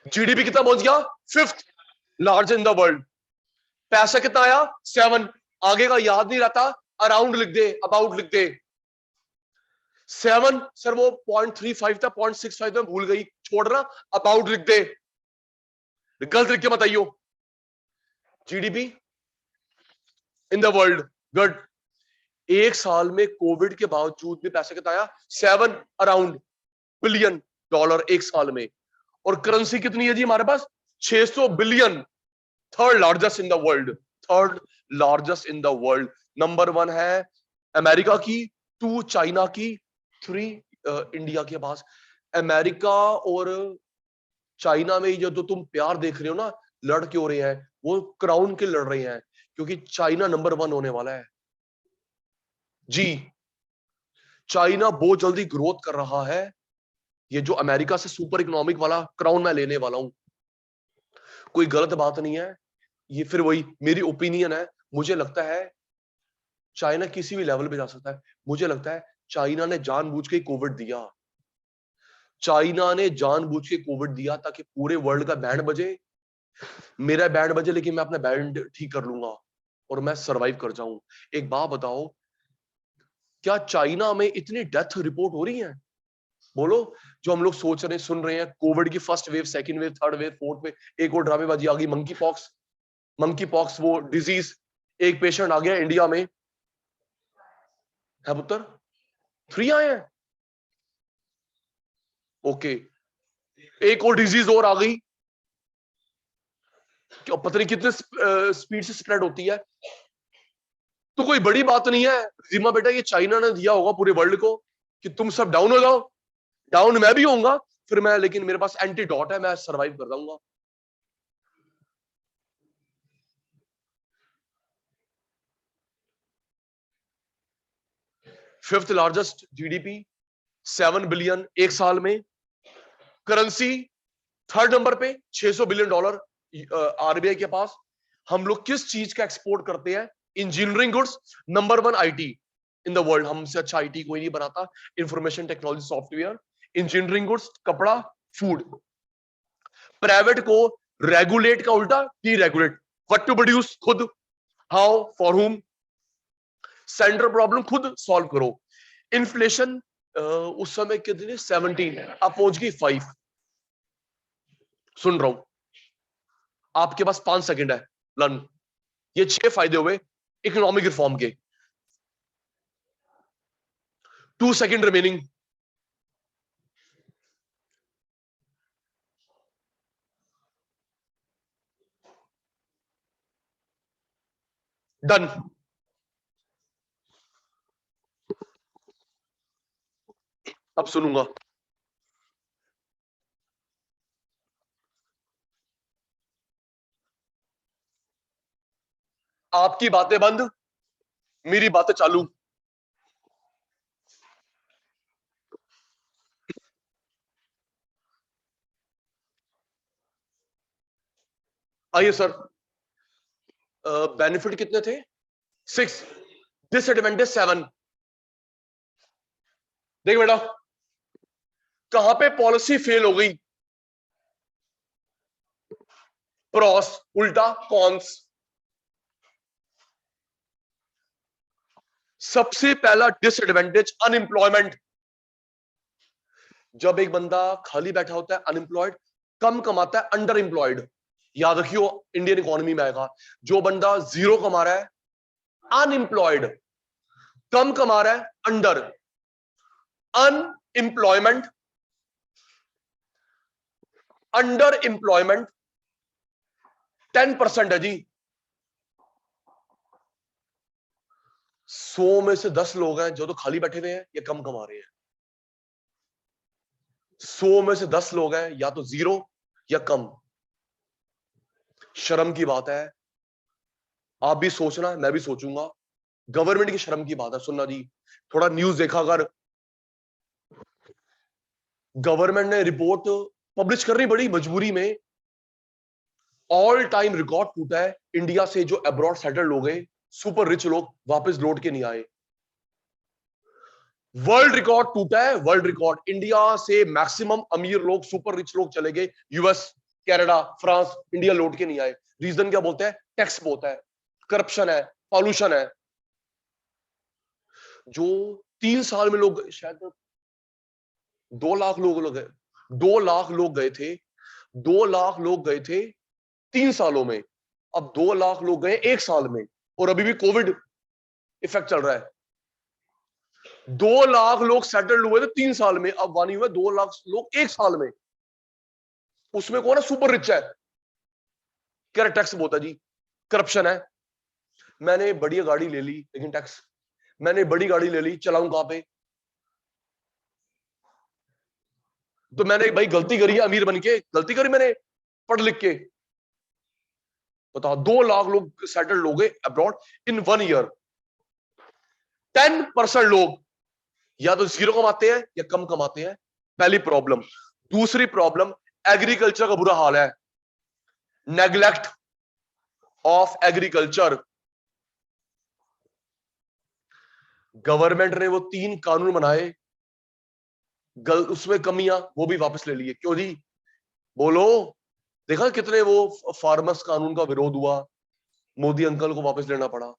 जीडीपी कितना पहुंच गया? 5th largest in the world. पैसा कितना आया? 7। आगे का याद नहीं रहता, अराउंड लिख दे, अबाउट लिख दे। 7 सर वो 0.35 था, 0.65 में भूल गई, छोड़ना, अबाउट लिख दे, गलत लिख के मत आइयो। GDP in the world, good. एक साल में कोविड के बावजूद भी पैसा कितना आया? 7 अराउंड बिलियन डॉलर एक साल में। और करेंसी कितनी है जी हमारे पास? 600 billion. Third largest in the world, third largest in the world. Number 1 है अमेरिका की, 2 चाइना की, 3 इंडिया के पास। अमेरिका और चाइना में जो तो तुम प्यार देख रहे हो ना, लड़ क्यों रहे हैं? वो क्राउन के लड़ रहे हैं, क्योंकि चाइना नंबर 1 होने वाला है जी। चाइना बहुत जल्दी ग्रोथ कर रहा है। ये जो अमेरिका से सुपर इकोनॉमिक वाला क्राउन मैं लेने वाला हूं, कोई गलत बात नहीं है, ये फिर वही मेरी ओपिनियन है। मुझे लगता है चाइना किसी भी लेवल पे जा सकता है। मुझे लगता है चाइना ने जानबूझ के कोविड दिया, चाइना ने जानबूझ के कोविड दिया ताकि पूरे वर्ल्ड का बैंड बजे, मेरा बैंड बजे, लेकिन मैं अपना बैंड ठीक कर लूंगा और मैं सरवाइव कर जाऊं। एक बात बताओ, क्या चाइना में इतनी डेथ रिपोर्ट हो रही है? बोलो। जो हम लोग सोच रहे सुन रहे हैं, कोविड की first wave, second wave, third wave, fourth wave, एक और ड्रामेबाजी आ गई, मंकी पॉक्स। मंकी पॉक्स वो डिजीज, एक पेशेंट आ गया इंडिया में है पुत्र, 3 आए हैं। ओके, एक और डिजीज और आ गई, क्या पता नहीं कितने स्पीड से स्प्रेड होती है। तो कोई बड़ी बात नहीं है जिम्मा बेटा, ये चाइना ने दिया होगा पूरे वर्ल्ड को कि तुम सब डाउन हो जाओ। डाउन मैं भी होऊंगा फिर मैं, लेकिन मेरे पास एंटीडोट है, मैं सरवाइव कर जाऊंगा। फिफ्थ लार्जेस्ट जीडीपी, 7 बिलियन एक साल में। करेंसी थर्ड नंबर पे, $600 बिलियन आरबीआई के पास। हम लोग किस चीज का एक्सपोर्ट करते हैं? Engineering goods. Number 1 IT in the world, हमसे अच्छा आईटी कोई नहीं बनाता। Information technology, software, engineering goods, कपड़ा, फूड। प्राइवेट को रेगुलेट का उल्टा डीरेगुलेट, व्हाट टू प्रोड्यूस खुद, हाउ फॉर हुम, सेंट्रल प्रॉब्लम खुद सॉल्व करो। इन्फ्लेशन उस समय कितनी? 17, अब पहुंच गई 5। सुन रहा हूं, आपके पास 5 सेकंड है, लर्न। ये 6 फायदे हुए इकोनॉमिक रिफॉर्म के। 2 सेकंड रिमेनिंग। डन। अब सुनूंगा। आपकी बातें बंद, मेरी बातें चालू। आइए सर, बेनिफिट कितने थे? 6, डिसएडवांटेज 7। देख बेटा, कहां पे पॉलिसी फेल हो गई? प्रॉस उल्टा कॉन्स। सबसे पहला डिसएडवांटेज अनएम्प्लॉयमेंट। जब एक बंदा खाली बैठा होता है, अनएम्प्लॉयड, कम कमाता है, अंडर एम्प्लॉयड। याद रखियो, इंडियन इकोनॉमी में आएगा, जो बंदा जीरो कमा रहा है अनएम्प्लॉयड, कम कमा रहा है अंडर। अनएम्प्लॉयमेंट, अंडर एम्प्लॉयमेंट 10% है जी। 100 में से 10 लोग हैं जो तो खाली बैठे हुए हैं या कम कमा रहे हैं। 100 में से 10 लोग हैं या तो जीरो या कम। शर्म की बात है, आप भी सोचना, मैं भी सोचूंगा। गवर्नमेंट की शर्म की बात है। सुनना जी, थोड़ा न्यूज देखा अगर, गवर्नमेंट ने रिपोर्ट पब्लिश करनी बड़ी मजबूरी में। ऑल टाइम रिकॉर्ड टूटा है इंडिया से, जो अब्रॉड सेटल लोग हैं, सुपर रिच लोग वापस लौट के नहीं आए। वर्ल्ड रिकॉर्ड टूटा है, वर्ल्ड रिकॉर्ड। इंडिया से मैक्सिमम अमीर लोग, सुपर रिच लोग चले गए यूएस, कनाडा, फ्रांस, इंडिया लौट के नहीं आए। रीजन क्या बोलते हैं? टैक्स बहुत है, करप्शन है, पॉल्यूशन है। जो 3 साल में लोग, शायद 2 लाख लोग गए, 2 लाख लोग गए थे, 2 लाख लोग गए थे 3 सालों में। अब 2 लाख लोग गए 1 साल में, और अभी भी कोविड इफेक्ट चल रहा है। 2 लाख लोग सेटल्ड हुए थे 3 साल में, अब वानी हुए 2 लाख लोग 1 साल में। उसमें कौन है सुपर रिच है? क्या टैक्स बहुत है जी, करप्शन है। मैंने बढ़िया गाड़ी ले ली लेकिन टैक्स, मैंने बड़ी गाड़ी ले ली, चलाऊं कहां पे? तो मैंने भाई गलती करी है, अमीर बन के गलती करी मैंने, पढ़ लिख के। बताओ, 2 लाख लोग सेटल्ड हो गए अब्रॉड इन 1 ईयर। 10% लोग या तो जीरो कमाते हैं या कम कमाते हैं। पहली प्रॉब्लम। दूसरी प्रॉब्लम, एग्रीकल्चर का बुरा हाल है। Neglect of agriculture. गवर्नमेंट ने वो 3 कानून बनाए, उसमें कमियां, वो भी वापस ले लिए। क्यों जी? बोलो। देखा कितने वो फार्मर्स कानून का विरोध हुआ, मोदी अंकल को वापस लेना पड़ा।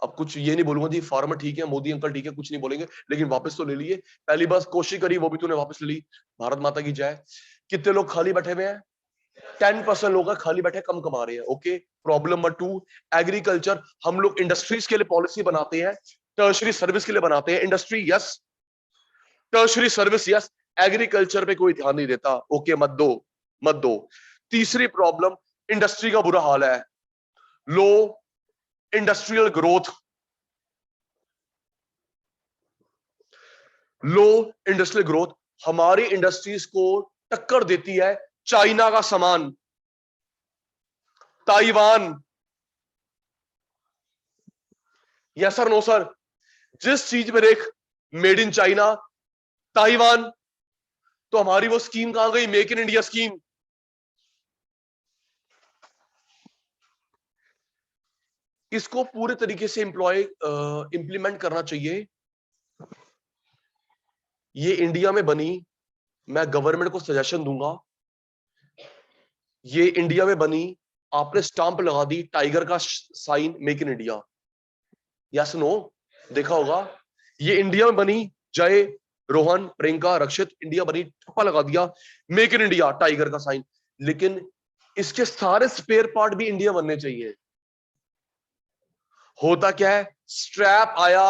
अब कुछ ये नहीं बोलूंगा जी फार्मर ठीक है, मोदी अंकल ठीक है, कुछ नहीं बोलेंगे, लेकिन वापस तो ले लिए। पहली बार कोशिश करी, वो भी तूने वापस ले ली। भारत माता की जय। कितने लोग खाली बैठे हुए हैं? 10% लोग खाली बैठे, कम कमा रहे हैं। ओके। Problem number 2, agriculture. हम लोग इंडस्ट्रीज के लिए पॉलिसी बनाते हैं, टर्शरी सर्विस के लिए बनाते हैं। Industry yes, tertiary service yes, agriculture पे कोई ध्यान नहीं देता। ओके, मत दो, मत दो। तीसरी प्रॉब्लम, इंडस्ट्री का बुरा हाल है, low industrial growth. Low industrial growth. हमारी इंडस्ट्रीज को टक्कर देती है चाइना का सामान, Taiwan. Yes sir, no sir? जिस चीज में देख मेड इन चाइना, ताइवान, तो हमारी वो स्कीम कहां गई, मेक इन इंडिया स्कीम? इसको पूरे तरीके से इंप्लीमेंट करना चाहिए। ये इंडिया में बनी, मैं गवर्नमेंट को सजेशन दूंगा, ये इंडिया में बनी, आपने स्टांप लगा दी टाइगर का sign, make in India. Yes no? देखा होगा, ये इंडिया में बनी, जय, रोहन, प्रियंका, रक्षित, इंडिया बनी, ठप्पा लगा दिया, मेक इन इंडिया, टाइगर का साइन। लेकिन इसके सारे स्पेयर पार्ट भी इंडिया बनने चाहिए। होता क्या है, स्ट्रैप आया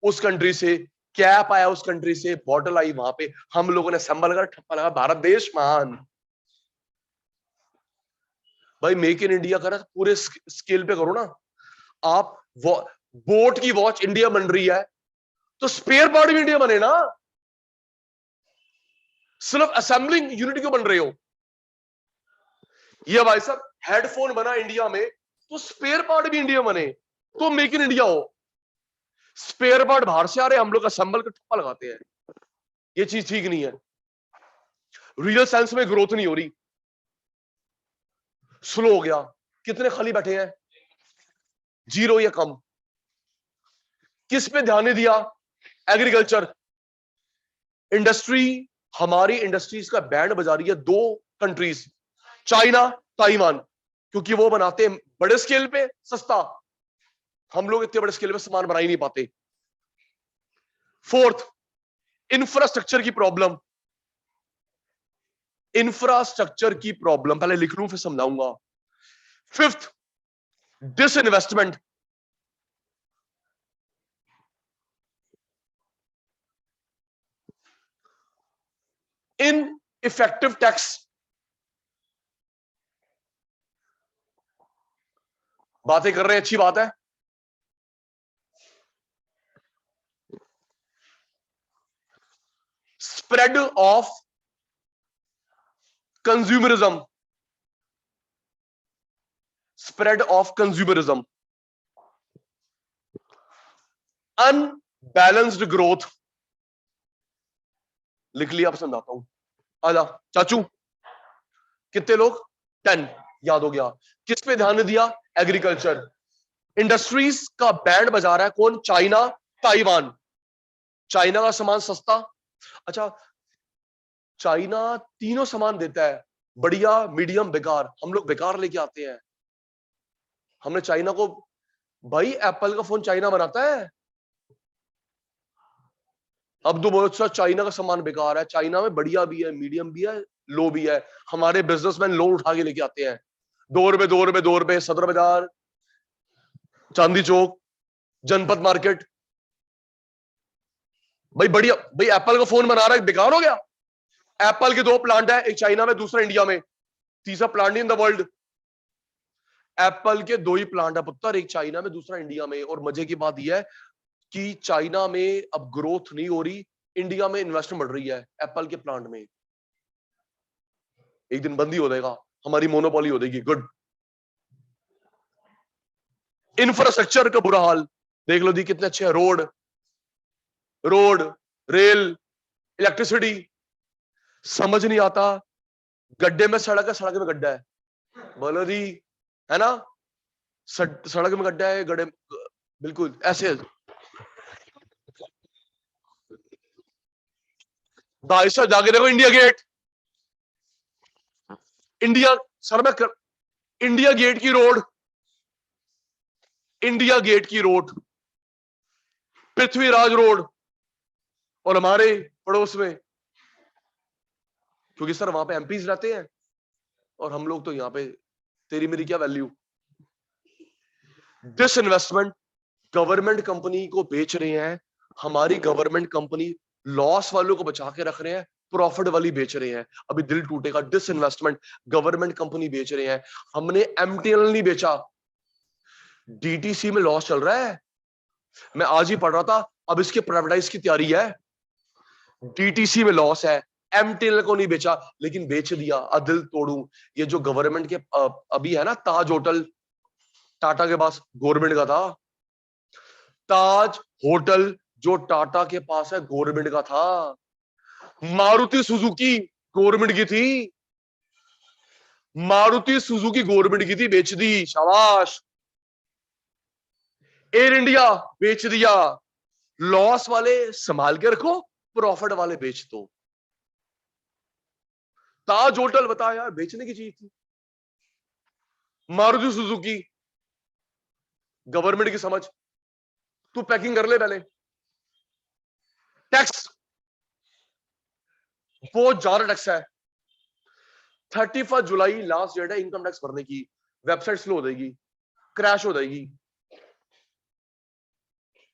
उस कंट्री से, कैप आया उस कंट्री से, बॉटल आई वहां पे, हम लोगों ने असेंबल कर ठप्पा लगा, भारत देश महान। भाई मेक इन इंडिया करा पूरे स्केल पे करो ना। आप बोट की वॉच इंडिया बन रही है तो स्पेयर पार्ट भी इंडिया बने ना। सिर्फ असेंबलिंग यूनिट क्यों बन रहे हो? ये भाई साहब हेडफोन बना इंडिया में तो स्पेयर पार्ट भी इंडिया बने, तो मेक इन इंडिया हो। स्पेयर पार्ट बाहर से आ रहे, हम लोग असेंबल का ठप्पा लगाते हैं। ये चीज ठीक नहीं है। रियल सेंस में ग्रोथ नहीं हो रही, स्लो हो गया। कितने खाली बैठे हैं? जीरो या कम। किस पे ध्यान नहीं दिया? Agriculture, industry. हमारी इंडस्ट्रीज का बैंड बजा रही है दो कंट्रीज, चाइना, ताइवान, क्योंकि वो बनाते हैं बड़े स्केल पे सस्ता। हम लोग इतने बड़े स्केल पे सामान बना ही नहीं पाते। फोर्थ, इंफ्रास्ट्रक्चर की प्रॉब्लम। इंफ्रास्ट्रक्चर की प्रॉब्लम पहले लिख लूं फिर समझाऊंगा। Fifth, disinvestment. In effective tax. बातें कर रहे हैं, अच्छी बात है। Spread of consumerism, spread of consumerism, unbalanced growth. लिख लिया, अब समझाता हूं। आजा चाचू, कितने लोग? 10, याद हो गया। किस पे ध्यान दिया? एग्रीकल्चर। इंडस्ट्रीज का बैंड बजा रहा है कौन? China, Taiwan. चाइना का सामान सस्ता। अच्छा, चाइना तीनों सामान देता है, बढ़िया, मीडियम, बेकार। हम लोग बेकार लेके आते हैं। हमने चाइना को, भाई एप्पल का फोन चाइना बनाता है। अब तो बहुत सा चाइना का सामान बेकार है। चाइना में बढ़िया भी है, मीडियम भी है, लो भी है। हमारे बिजनेसमैन लोन उठा के लेके आते हैं। 2 रुपए, 2 रुपए, 2 रुपए, सदर बाजार, चांदी चौक, जनपद मार्केट। भाई बढ़िया, भाई एप्पल का फोन बना रहा है, बेकार हो गया? एप्पल के 2 प्लांट है, एक चाइना में, दूसरा इंडिया में, तीसरा plant in the world. Apple के 2 ही प्लांट है पुत्र, एक चाइना में, दूसरा इंडिया में। और मजे की बात यह है कि चाइना में अब ग्रोथ नहीं हो रही, इंडिया में इन्वेस्टमेंट बढ़ रही है एप्पल के प्लांट में। एक दिन बंद ही हो जाएगा, हमारी मोनोपोली हो जाएगी। गुड। इंफ्रास्ट्रक्चर का बुरा हाल देख लो दी, कितने अच्छे हैं। Road, road, rail, electricity. समझ नहीं आता, गड्ढे में सड़क है, सड़क में गड्ढा है। बोलो दी, है ना? सड़क में गड्ढा है, गड्ढे, बिल्कुल ऐसे। भाई साहब जाके देखो इंडिया गेट, इंडिया, सर में इंडिया गेट की रोड, इंडिया गेट की रोड, पृथ्वीराज रोड, और हमारे पड़ोस में, क्योंकि सर वहां पे एमपीज रहते हैं और हम लोग तो यहाँ पे, तेरी मेरी क्या value? Disinvestment. Government company को बेच रहे हैं, हमारी गवर्नमेंट कंपनी लॉस वालों को बचा के रख रहे हैं, प्रॉफिट वाली बेच रहे हैं। अभी दिल टूटेगा। डिस इन्वेस्टमेंट, गवर्नमेंट कंपनी बेच रहे हैं। हमने एमटीएनएल नहीं बेचा, डीटीसी में लॉस चल रहा है। मैं आज ही पढ़ रहा था, अब इसके प्राइवेटाइज की तैयारी है। डीटीसी में लॉस है, एमटीएनएल को नहीं बेचा, लेकिन बेच दिया। दिल तोड़ू। ये जो गवर्नमेंट के अभी है ना, ताज होटल, टाटा के पास गवर्नमेंट का था। ताज होटल जो टाटा के पास है, गवर्नमेंट का था। मारुति सुजुकी गवर्नमेंट की थी, मारुति सुजुकी गवर्नमेंट की थी, बेच दी, शाबाश। एयर इंडिया बेच दिया। लॉस वाले संभाल के रखो, प्रॉफिट वाले बेच दो। ताज होटल बता यार, बेचने की चीज थी। मारुति सुजुकी, गवर्नमेंट की समझ। तू पैकिंग कर ले पहले। टैक्स, बहुत ज्यादा टैक्स है। 31 जुलाई लास्ट डेट है इनकम टैक्स भरने की। वेबसाइट स्लो हो जाएगी, क्रैश हो जाएगी।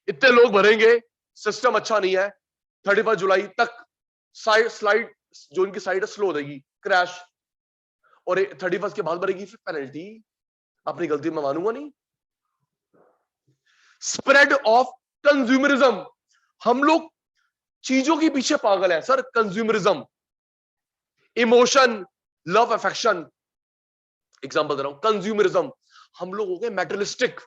इतने लोग भरेंगे, सिस्टम अच्छा नहीं है, 31 जुलाई तक स्लाइड जो इनकी साइड है स्लो हो जाएगी, क्रैश, और 31 के बाद बढ़ेगी फिर पेनल्टी। अपनी गलती मैं मानूंगा नहीं। स्प्रेड ऑफ कंज्यूमरिज्म, हम लोग चीजों के पीछे पागल है sir. Consumerism, emotion, love, affection. Example दे रहा हूं, कंज्यूमरिज्म, हम लोग हो गए मेटलिस्टिक।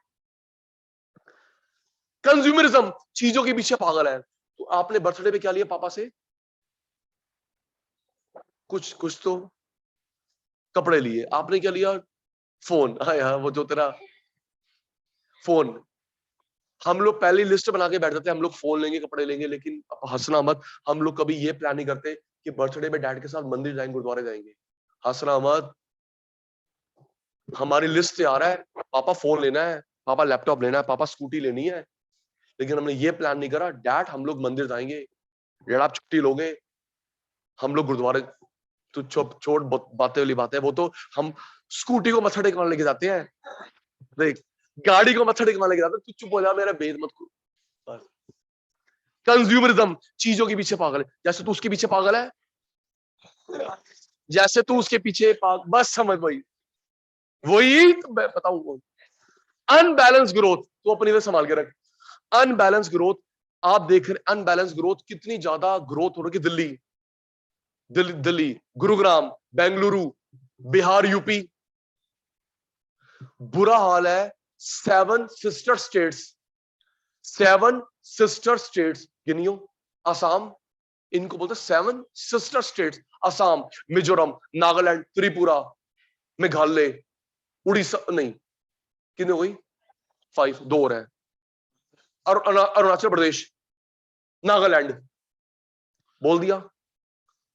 कंज्यूमरिज्म, चीजों के पीछे पागल है। तो आपने बर्थडे पे क्या लिया पापा से? कुछ कुछ तो कपड़े लिए। आपने क्या लिया? फोन। हाँ यार, वो जो तेरा फोन। हम लोग पहली लिस्ट बना के बैठ जाते हैं, हम लोग फोन लेंगे, कपड़े लेंगे, लेकिन हंसना मत, हम लोग कभी ये प्लान नहीं करते कि बर्थडे में डैड के साथ मंदिर जाएंगे, गुरुद्वारे जाएंगे। हंसना मत। हमारी लिस्ट तैयार है, पापा फोन लेना है, पापा लैपटॉप लेना है, पापा स्कूटी लेनी है, लेकिन हमने ये प्लान नहीं करा डैड हम लोग मंदिर जाएंगे, डैड आप छुट्टी लोगे, हम लोग गुरुद्वारे। तो छोड़ बातें वाली बात है वो। तो हम स्कूटी को मत्था टेकवाने लेके जाते हैं, देख, गाड़ी को मत्था टेकवाने लेके जाते हैं। तू चुप हो जा, मेरा भेद मत कर। कंज्यूमरिज्म, चीजों के पीछे पागल है। जैसे तू उसके पीछे पागल है, जैसे तू उसके पीछे बस समझ भाई, वही तो मैं बताऊं। अनबैलेंस ग्रोथ, तो अपनी वे संभाल के रख। अनबैलेंस ग्रोथ, आप देख रहे अनबैलेंस ग्रोथ, कितनी ज्यादा ग्रोथ हो रही है। दिल्ली, गुरुग्राम, बेंगलुरु, बिहार, यूपी, बुरा हाल है। 7 सिस्टर स्टेट्स, 7 सिस्टर स्टेट्स गिनियो। असम, इनको बोलते 7 सिस्टर स्टेट्स। असम, मिजोरम, नागालैंड, त्रिपुरा, मेघालय, उड़ीसा, नहीं कितने हो गई? 5, 2 और है। और अरुणाचल प्रदेश, नागालैंड, बोल दिया।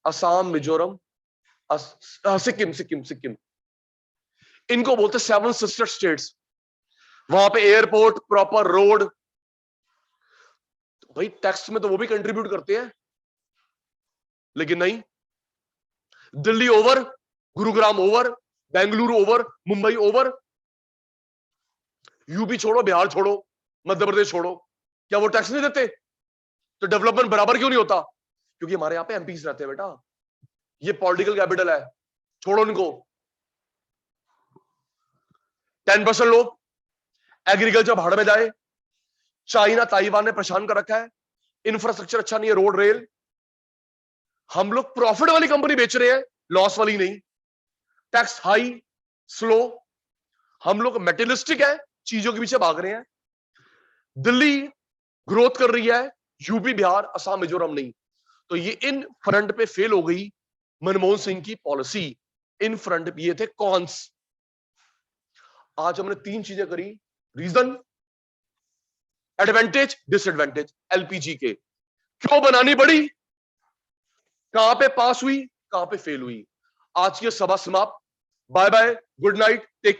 असम, मिजोरम, सिक्किम, सिक्किम, सिक्किम, इनको बोलते 7 सिस्टर स्टेट्स। वहां पे एयरपोर्ट, प्रॉपर रोड। भाई टैक्स में तो वो भी कंट्रीब्यूट करते हैं, लेकिन नहीं। Delhi over, Gurugram over, Bengaluru over, Mumbai over, UP छोड़ो, बिहार छोड़ो, मध्य प्रदेश छोड़ो, क्या वो टैक्स नहीं देते? तो डेवलपमेंट बराबर क्यों नहीं होता? क्योंकि हमारे यहां पे एमपीज रहते हैं बेटा, ये पॉलिटिकल कैपिटल है, छोड़ो इनको। 10% लोग एग्रीकल्चर भाड़ में जाए। चाइना, ताइवान ने परेशान कर रखा है, इंफ्रास्ट्रक्चर अच्छा नहीं है, रोड, रेल। हम लोग प्रॉफिट वाली कंपनी बेच रहे हैं, लॉस वाली नहीं। टैक्स हाई, स्लो, हम लोग मेटेरियलिस्टिक है, चीजों के पीछे भाग रहे हैं। दिल्ली ग्रोथ कर रही है, यूपी, बिहार, असम, मिजोरम नहीं। तो ये इन फ्रंट पे फेल हो गई मनमोहन सिंह की पॉलिसी। इन फ्रंट पे ये थे कॉन्स। आज हमने 3 चीजें करी, रीजन, एडवांटेज, डिसएडवांटेज एलपीजी के। क्यों बनानी पड़ी, कहां पे पास हुई, कहां पे फेल हुई। आज की सभा समाप्त। Bye bye, good night, take care.